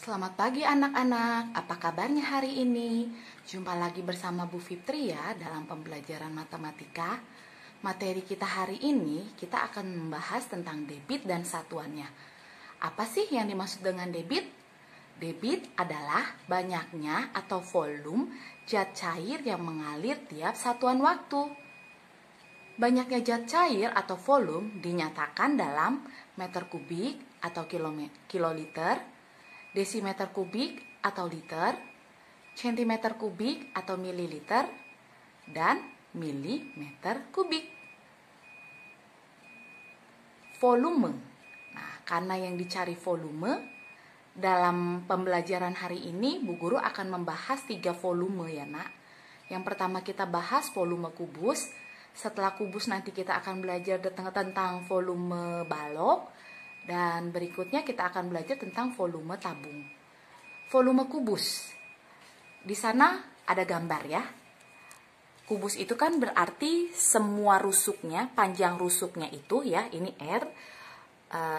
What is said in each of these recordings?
Selamat pagi anak-anak, apa kabarnya hari ini? Jumpa lagi bersama Bu Fitri ya dalam pembelajaran matematika. Materi kita hari ini, kita akan membahas tentang debit dan satuannya. Apa sih yang dimaksud dengan debit? Debit adalah banyaknya atau volume zat cair yang mengalir tiap satuan waktu. Banyaknya zat cair atau volume dinyatakan dalam meter kubik atau kiloliter, desimeter kubik atau liter, sentimeter kubik atau mililiter, dan milimeter kubik. Volume. Nah, karena yang dicari volume, dalam pembelajaran hari ini Bu Guru akan membahas 3 volume ya nak. Yang pertama kita bahas volume kubus. Setelah kubus nanti kita akan belajar tentang volume balok. Dan berikutnya kita akan belajar tentang volume tabung. Volume kubus. Di sana ada gambar ya. Kubus itu kan berarti semua rusuknya, panjang rusuknya itu ya, ini R,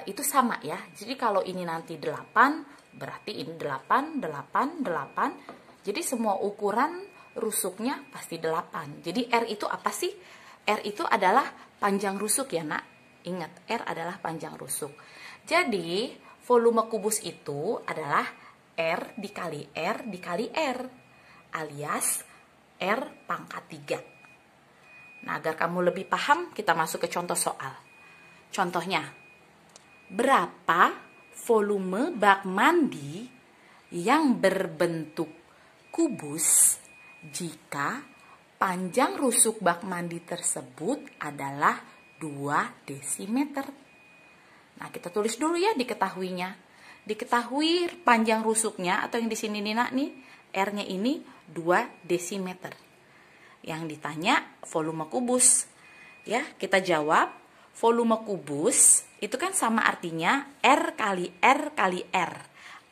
itu sama ya. Jadi kalau ini nanti 8, berarti ini 8, 8, 8. Jadi semua ukuran rusuknya pasti 8. Jadi R itu apa sih? R itu adalah panjang rusuk ya nak. Ingat, R adalah panjang rusuk. Jadi, volume kubus itu adalah R dikali R dikali R, alias R pangkat 3. Nah, agar kamu lebih paham, kita masuk ke contoh soal. Contohnya, berapa volume bak mandi yang berbentuk kubus jika panjang rusuk bak mandi tersebut adalah 2 desimeter? Nah, kita tulis dulu ya diketahuinya. Diketahui panjang rusuknya atau yang di sini Nina nih, R-nya ini 2 desimeter. Yang ditanya volume kubus. Ya, kita jawab volume kubus itu kan sama artinya R kali R kali R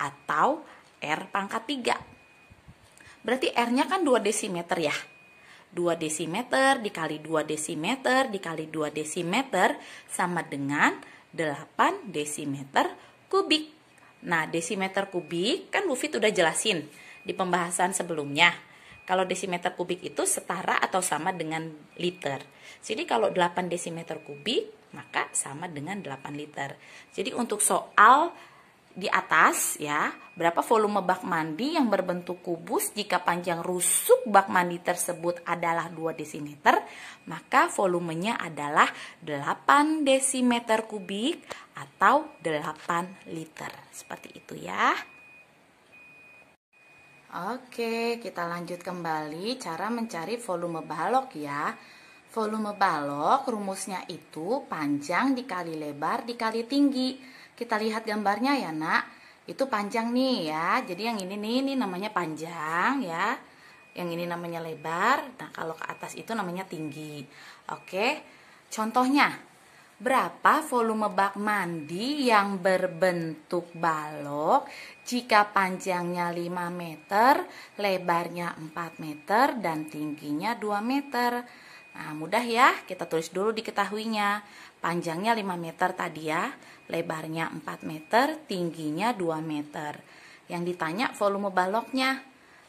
atau R pangkat 3. Berarti R-nya kan 2 desimeter ya. 2 desimeter dikali 2 desimeter dikali 2 desimeter sama dengan 8 desimeter kubik. Nah, desimeter kubik kan Bu Fit udah jelasin di pembahasan sebelumnya. Kalau desimeter kubik itu setara atau sama dengan liter. Jadi kalau 8 desimeter kubik maka sama dengan 8 liter. Jadi untuk soal di atas ya, berapa volume bak mandi yang berbentuk kubus jika panjang rusuk bak mandi tersebut adalah 2 desimeter, maka volumenya adalah 8 desimeter kubik atau 8 liter. Seperti itu ya. Oke, kita lanjut kembali cara mencari volume balok ya. Volume balok rumusnya itu panjang dikali lebar dikali tinggi. Kita lihat gambarnya ya nak. Itu panjang nih ya. Jadi yang ini namanya panjang ya. Yang ini namanya lebar. Nah, kalau ke atas itu namanya tinggi. Oke. Contohnya, berapa volume bak mandi yang berbentuk balok jika panjangnya 5 meter, lebarnya 4 meter, dan tingginya 2 meter? Nah, mudah ya. Kita tulis dulu diketahuinya. Panjangnya 5 meter tadi ya, lebarnya 4 meter, tingginya 2 meter. Yang ditanya volume baloknya.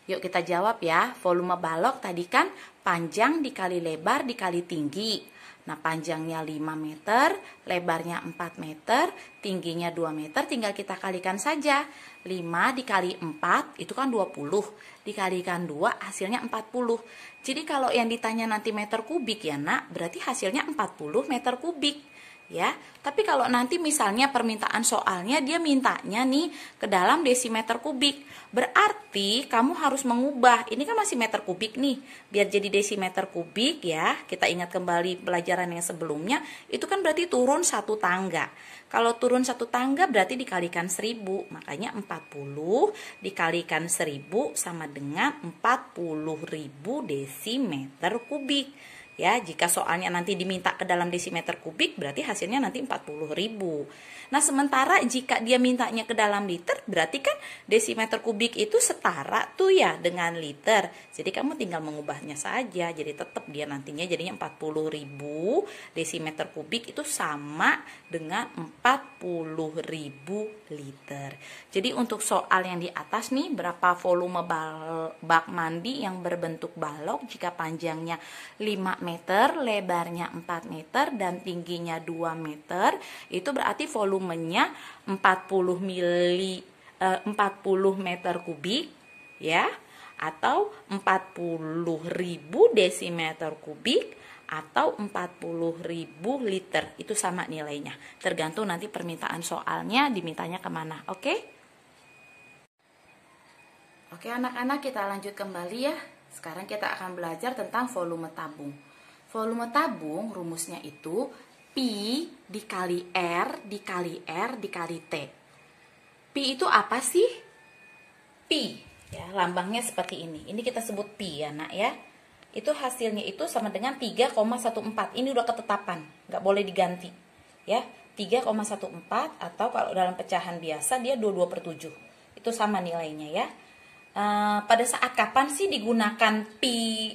Yuk kita jawab ya. Volume balok tadi kan panjang dikali lebar dikali tinggi. Nah, panjangnya 5 meter, lebarnya 4 meter, tingginya 2 meter, tinggal kita kalikan saja. 5 dikali 4 itu kan 20, dikalikan 2 hasilnya 40. Jadi kalau yang ditanya nanti meter kubik ya nak, berarti hasilnya 40 meter kubik. Ya, tapi kalau nanti misalnya permintaan soalnya dia mintanya nih ke dalam desimeter kubik, berarti kamu harus mengubah. Ini kan masih meter kubik nih, biar jadi desimeter kubik ya. Kita ingat kembali pelajaran yang sebelumnya, itu kan berarti turun 1 tangga. Kalau turun 1 tangga berarti dikalikan 1000, makanya 40 dikalikan 1000 sama dengan 40.000 desimeter kubik. Ya, jika soalnya nanti diminta ke dalam desimeter kubik, berarti hasilnya nanti 40.000. Nah, sementara jika dia mintanya ke dalam liter, berarti kan desimeter kubik itu setara tuh ya dengan liter. Jadi kamu tinggal mengubahnya saja. Jadi tetap dia nantinya jadinya 40.000 desimeter kubik itu sama dengan 40.000 liter. Jadi untuk soal yang di atas nih, berapa volume bak mandi yang berbentuk balok jika panjangnya 5 meter, lebarnya 4 meter, dan tingginya 2 meter, itu berarti volumenya 40 meter kubik, ya, atau 40.000 desimeter kubik, atau 40.000 liter. Itu sama nilainya, tergantung nanti permintaan soalnya dimintanya kemana. Oke? Oke anak-anak, kita lanjut kembali ya. Sekarang kita akan belajar tentang volume tabung. Volume tabung rumusnya itu Pi dikali R dikali R dikali T. Pi itu apa sih? Pi, ya, lambangnya seperti ini. Ini kita sebut Pi ya nak ya. Itu hasilnya itu sama dengan 3,14. Ini udah ketetapan, nggak boleh diganti. Ya, 3,14 atau kalau dalam pecahan biasa dia 22/7. Itu sama nilainya ya. Pada saat kapan sih digunakan Pi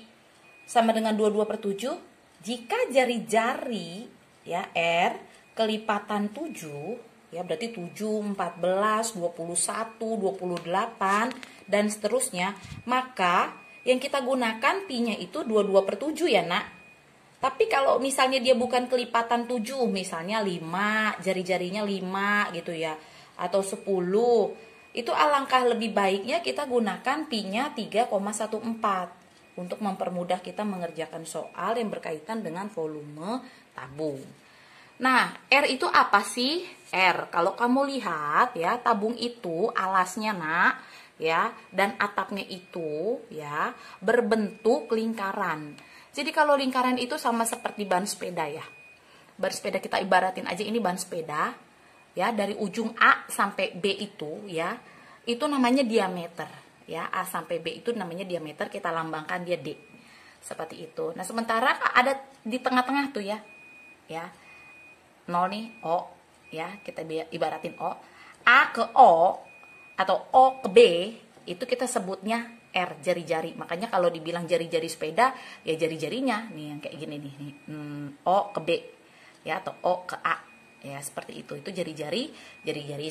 sama dengan 22/7? Jika jari-jari ya R kelipatan 7, ya berarti 7, 14, 21, 28 dan seterusnya, maka yang kita gunakan Pi-nya itu 22/7 ya nak. Tapi kalau misalnya dia bukan kelipatan 7, misalnya 5, jari-jarinya 5 gitu ya, atau 10, itu alangkah lebih baiknya kita gunakan Pi-nya 3,14 untuk mempermudah kita mengerjakan soal yang berkaitan dengan volume tabung. Nah, R itu apa sih? R, kalau kamu lihat ya, tabung itu alasnya nak, ya, dan atapnya itu ya berbentuk lingkaran. Jadi kalau lingkaran itu sama seperti ban sepeda ya. Ban sepeda kita ibaratin aja ini ban sepeda, ya, dari ujung A sampai B itu ya, itu namanya diameter. Ya, A sampai B itu namanya diameter, kita lambangkan dia D. Seperti itu. Nah, sementara ada di tengah-tengah tuh ya. Ya. 0 nih, O, ya, kita ibaratin O. A ke O atau O ke B itu kita sebutnya R, jari-jari. Makanya kalau dibilang jari-jari sepeda, ya jari-jarinya nih yang kayak gini nih. O ke B ya, atau O ke A. Ya, seperti itu jari-jari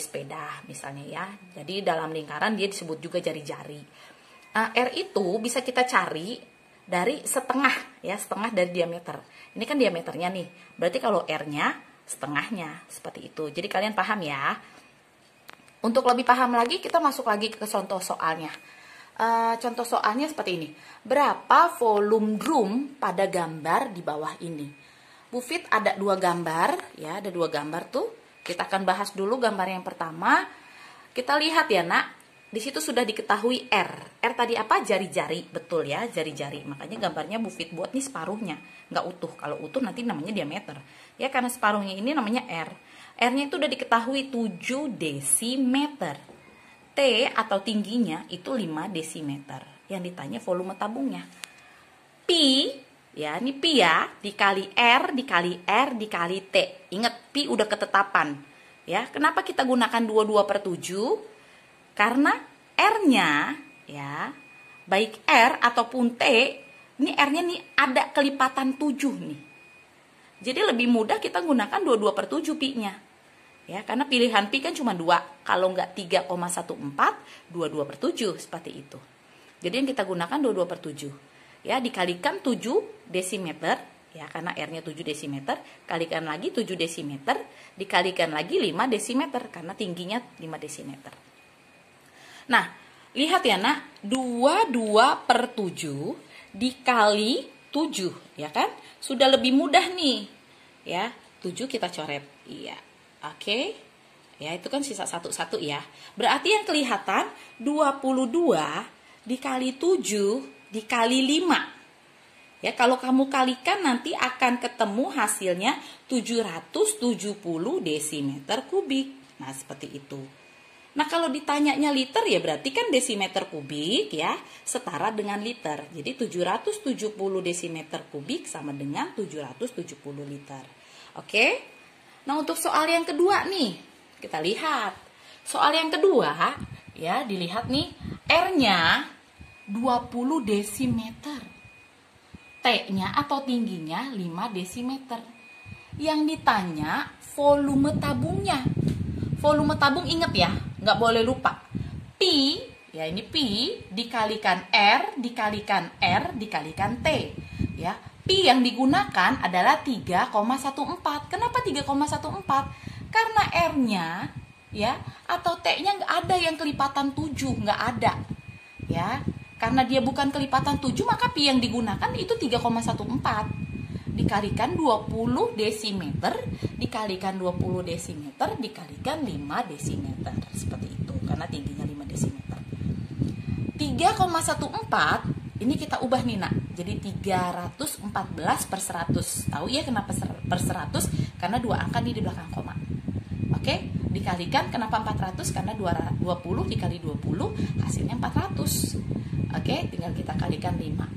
sepeda misalnya ya. Jadi dalam lingkaran dia disebut juga jari-jari. R itu bisa kita cari dari setengah ya, setengah dari diameter. Ini kan diameternya nih. Berarti kalau R-nya setengahnya, seperti itu. Jadi kalian paham ya. Untuk lebih paham lagi kita masuk lagi ke contoh soalnya. Contoh soalnya seperti ini. Berapa volume drum pada gambar di bawah ini? Bu Fit ada 2 gambar, ya, ada 2 gambar tuh. Kita akan bahas dulu gambar yang pertama. Kita lihat ya nak, di situ sudah diketahui R. R tadi apa? Jari-jari, betul ya, jari-jari. Makanya gambarnya Bu Fit buat nih separuhnya, nggak utuh. Kalau utuh nanti namanya diameter. Ya, karena separuhnya ini namanya R. R-nya itu udah diketahui 7 desimeter. T atau tingginya itu 5 desimeter. Yang ditanya volume tabungnya. Pi, ya, ini Pi ya, dikali R, dikali R, dikali T. Ingat, Pi udah ketetapan. Ya, kenapa kita gunakan 22/7? Karena R-nya, ya, baik R ataupun T, ini R-nya nih ada kelipatan 7 nih. Jadi lebih mudah kita gunakan 22/7 Pi-nya. Ya, karena pilihan Pi kan cuma 2. Kalau nggak 3,14, 22/7, seperti itu. Jadi yang kita gunakan 22/7. Ya, dikalikan 7 desimeter, ya, karena R-nya 7 desimeter, kalikan lagi 7 desimeter, dikalikan lagi 5 desimeter, karena tingginya 5 desimeter. Nah, lihat ya nak, 22/7 dikali 7, ya kan? Sudah lebih mudah nih, ya, 7 kita coret, iya, oke, ya, itu kan sisa 1 ya, berarti yang kelihatan 22 dikali 7 dikali 5. Ya, kalau kamu kalikan nanti akan ketemu hasilnya 770 desimeter kubik. Nah, seperti itu. Nah, kalau ditanyanya liter ya berarti kan desimeter kubik ya setara dengan liter. Jadi 770 desimeter kubik sama dengan 770 liter. Oke? Nah, untuk soal yang kedua nih, kita lihat. Soal yang kedua ya, dilihat nih, R-nya 20 desimeter. T-nya atau tingginya 5 desimeter. Yang ditanya volume tabungnya. Volume tabung inget ya, nggak boleh lupa. Pi, ya ini Pi dikalikan R dikalikan R dikalikan T. Ya, Pi yang digunakan adalah 3,14. Kenapa 3,14? Karena R-nya ya atau T-nya nggak ada yang kelipatan 7, nggak ada. Ya, karena dia bukan kelipatan 7, maka Pi yang digunakan itu 3,14 dikalikan 20 desimeter dikalikan 20 desimeter dikalikan 5 desimeter. Seperti itu, karena tingginya 5 desimeter. 3,14 ini kita ubah nih nak, jadi 314 per 100. Tahu ya kenapa per 100? Karena dua angka nih di belakang koma. Oke, dikalikan kenapa 400? Karena 20 dikali 20 hasilnya 400. Oke, tinggal kita kalikan 5.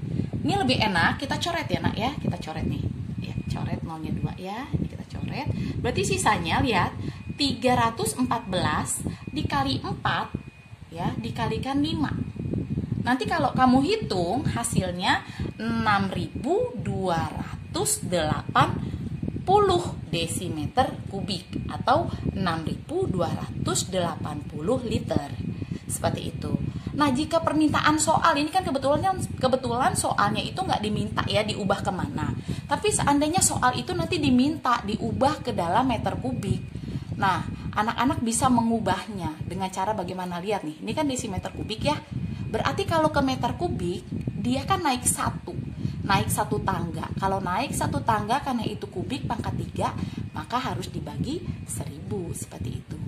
Ini lebih enak, kita coret ya nak ya. Kita coret nih. Ya, coret nolnya 2 ya. Ini kita coret. Berarti sisanya lihat 314 dikali 4 ya, dikalikan 5. Nanti kalau kamu hitung hasilnya 6.280 desimeter kubik atau 6.280 liter. Seperti itu. Nah, jika permintaan soal ini kan kebetulan soalnya itu nggak diminta ya diubah kemana. Tapi seandainya soal itu nanti diminta diubah ke dalam meter kubik. Nah, anak-anak bisa mengubahnya dengan cara bagaimana? Lihat nih, ini kan desimeter kubik ya. Berarti kalau ke meter kubik dia kan naik satu tangga. Kalau naik satu tangga karena itu kubik pangkat 3, maka harus dibagi 1000 seperti itu.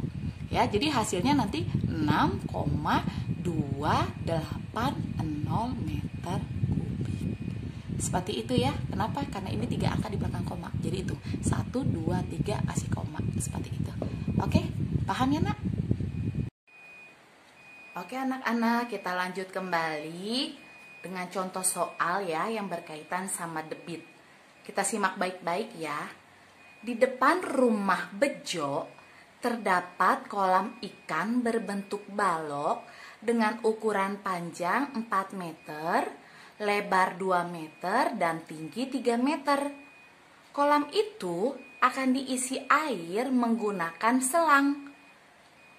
Ya, jadi hasilnya nanti 6,280 meter kubik. Seperti itu ya. Kenapa? Karena ini 3 angka di belakang koma. Jadi itu 1, 2, 3 kasih koma. Seperti itu. Oke? Paham ya nak? Oke anak-anak, kita lanjut kembali dengan contoh soal ya yang berkaitan sama debit. Kita simak baik-baik ya. Di depan rumah Bejo terdapat kolam ikan berbentuk balok dengan ukuran panjang 4 meter, lebar 2 meter, dan tinggi 3 meter. Kolam itu akan diisi air menggunakan selang.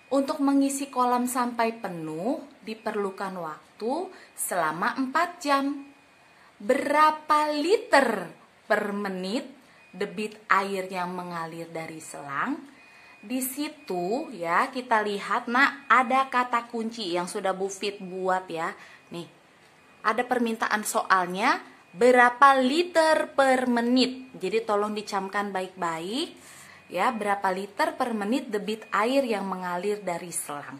Untuk mengisi kolam sampai penuh diperlukan waktu selama 4 jam. Berapa liter per menit debit air yang mengalir dari selang? Di situ ya kita lihat nak ada kata kunci yang sudah Bu Fit buat ya. Nih, ada permintaan soalnya berapa liter per menit. Jadi tolong dicamkan baik-baik. Ya, berapa liter per menit debit air yang mengalir dari selang.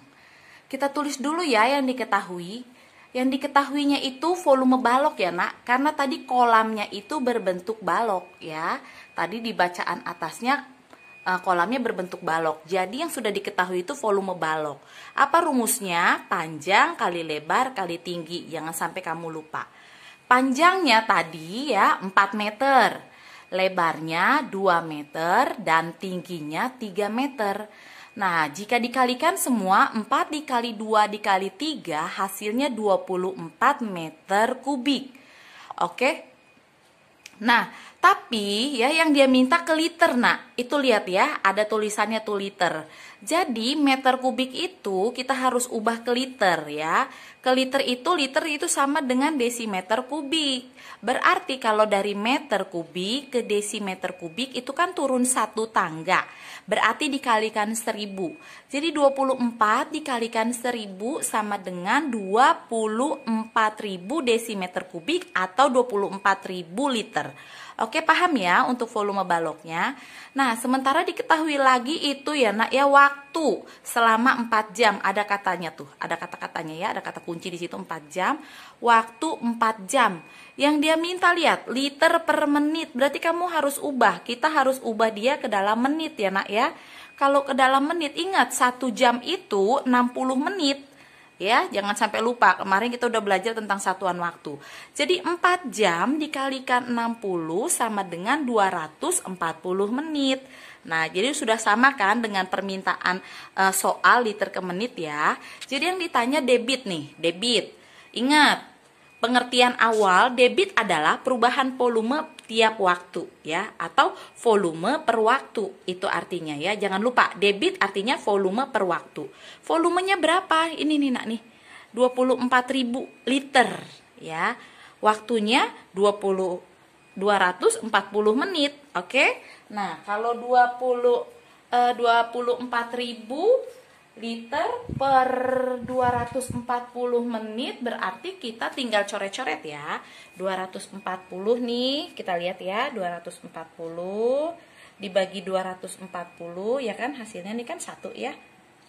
Kita tulis dulu ya yang diketahui. Yang diketahuinya itu volume balok ya nak. Karena tadi kolamnya itu berbentuk balok ya. Tadi di bacaan atasnya kolamnya berbentuk balok. Jadi yang sudah diketahui itu volume balok. Apa rumusnya? Panjang kali lebar kali tinggi. Jangan sampai kamu lupa. Panjangnya tadi ya 4 meter. Lebarnya 2 meter dan tingginya 3 meter. Nah, jika dikalikan semua 4 dikali 2 dikali 3 hasilnya 24 meter kubik. Oke. Nah, tapi ya yang dia minta ke liter nak. Itu lihat ya, ada tulisannya tuh liter. Jadi meter kubik itu kita harus ubah ke liter ya. Ke liter itu sama dengan desimeter kubik. Berarti kalau dari meter kubik ke desimeter kubik itu kan turun 1 tangga. Berarti dikalikan 1000. Jadi 24 dikalikan 1000 sama dengan 24.000 desimeter kubik atau 24.000 liter. Oke, paham ya untuk volume baloknya. Nah, sementara diketahui lagi itu ya nak ya waktu selama 4 jam. Ada katanya tuh, ada kata-katanya ya, ada kata kunci di situ 4 jam. Waktu 4 jam. Yang dia minta lihat liter per menit. Berarti kamu harus ubah. Kita harus ubah dia ke dalam menit ya nak ya. Kalau ke dalam menit, ingat 1 jam itu 60 menit. Ya, jangan sampai lupa. Kemarin kita udah belajar tentang satuan waktu. Jadi 4 jam dikalikan 60 sama dengan 240 menit. Nah, jadi sudah sama kan dengan permintaan soal liter ke menit ya. Jadi yang ditanya debit nih, debit. Ingat, pengertian awal debit adalah perubahan volume tiap waktu ya, atau volume per waktu. Itu artinya ya. Jangan lupa, debit artinya volume per waktu. Volumenya berapa? Ini nih Nak nih. 24.000 liter ya. Waktunya 240 menit. Oke. Nah, kalau 24.000 liter per 240 menit berarti kita tinggal coret-coret ya. 240 nih, kita lihat ya, 240 dibagi 240 ya kan, hasilnya nih kan 1 ya.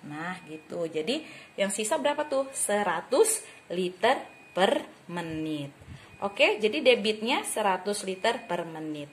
Nah, gitu. Jadi yang sisa berapa tuh? 100 liter per menit. Oke, jadi debitnya 100 liter per menit.